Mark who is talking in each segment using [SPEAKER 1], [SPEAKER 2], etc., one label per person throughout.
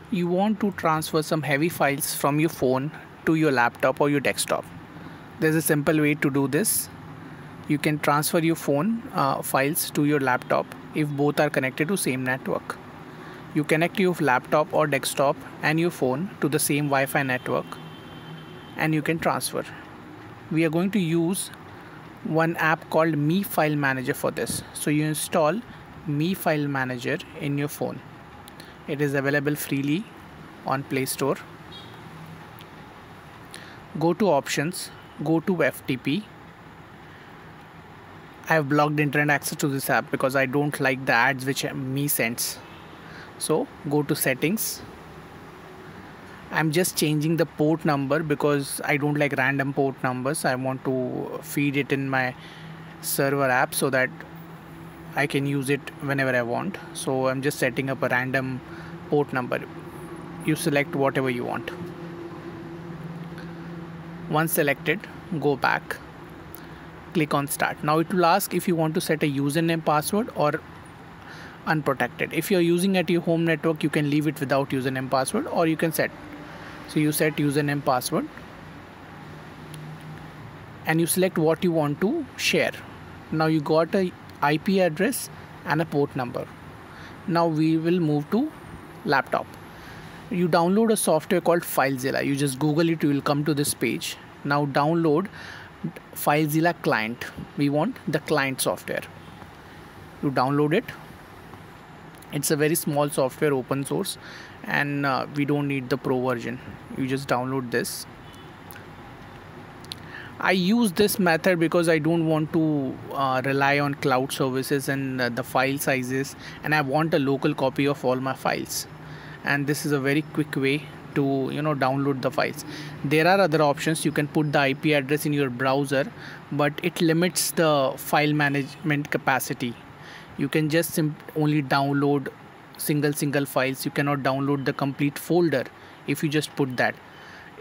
[SPEAKER 1] You want to transfer some heavy files from your phone to your laptop or your desktop. There's a simple way to do this. You can transfer your phone files to your laptop if both are connected to same network. You connect your laptop or desktop and your phone to the same Wi-Fi network and you can transfer. We are going to use one app called Mi File Manager for this. So you install Mi File Manager in your phone. It is available freely on Play Store. Go to options, go to FTP. I have blocked internet access to this app because I don't like the ads which Mi sends. So go to settings. I'm just changing the port number because I don't like random port numbers. I want to feed it in my server app so that I can use it whenever I want. So I'm just setting up a random port number. You select whatever you want. Once selected, go back, click on start. Now it will ask if you want to set a username, password or unprotected. If you're using at your home network, you can leave it without username, password, or you can set. So you set username, password and you select what you want to share. Now you got a IP address and a port number. Now we will move to laptop. You download a software called FileZilla. You just Google it, you will come to this page. Now download FileZilla client. We want the client software. You download it. It's a very small software, open source, and we don't need the pro version. You just download this. I use this method because I don't want to rely on cloud services and the file sizes, and I want a local copy of all my files. And this is a very quick way to download the files. There are other options. You can put the IP address in your browser, but it limits the file management capacity. You can just only download single files. You cannot download the complete folder if you just put that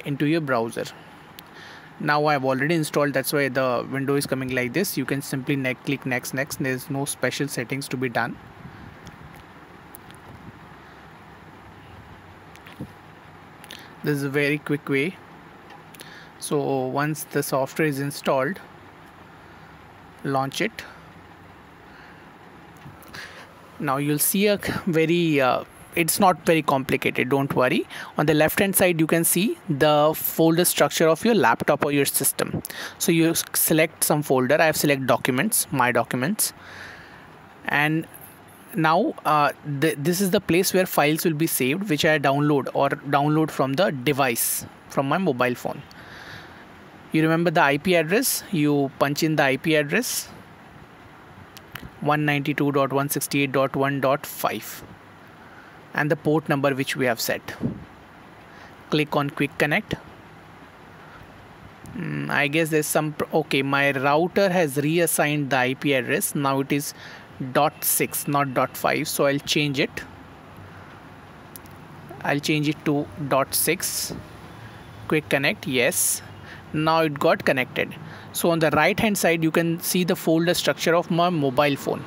[SPEAKER 1] into your browser. Now I've already installed, that's why the window is coming like this. You can simply click next. There's no special settings to be done. This is a very quick way. So once the software is installed, launch it. Now you'll see a very it's not very complicated, don't worry. On the left hand side you can see the folder structure of your laptop or your system. So you select some folder. I have selected documents, my documents, and now this is the place where files will be saved, which I download from the device, from my mobile phone. You remember the IP address, you punch in the IP address 192.168.1.5 and the port number which we have set. Click on quick connect. I guess there's some okay, my router has reassigned the IP address. Now it is .6 not .5, so I'll change it. I'll change it to .6. Quick connect, yes. Now it got connected. So on the right hand side you can see the folder structure of my mobile phone.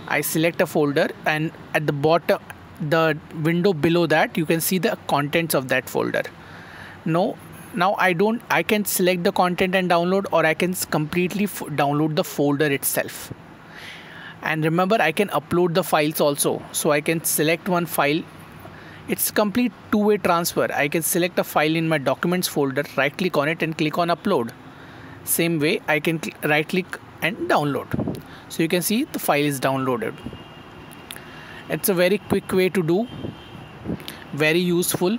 [SPEAKER 1] I select a folder, and at the bottom, the window below that, you can see the contents of that folder. Now I can select the content and download, or I can completely download the folder itself. And remember, I can upload the files also. So I can select one file. It's complete two-way transfer. I can select a file in my documents folder, right click on it and click on upload. Same way I can right click and download. So you can see the file is downloaded. It's a very quick way to do, very useful.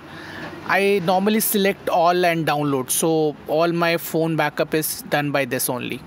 [SPEAKER 1] I normally select all and download, so all my phone backup is done by this only.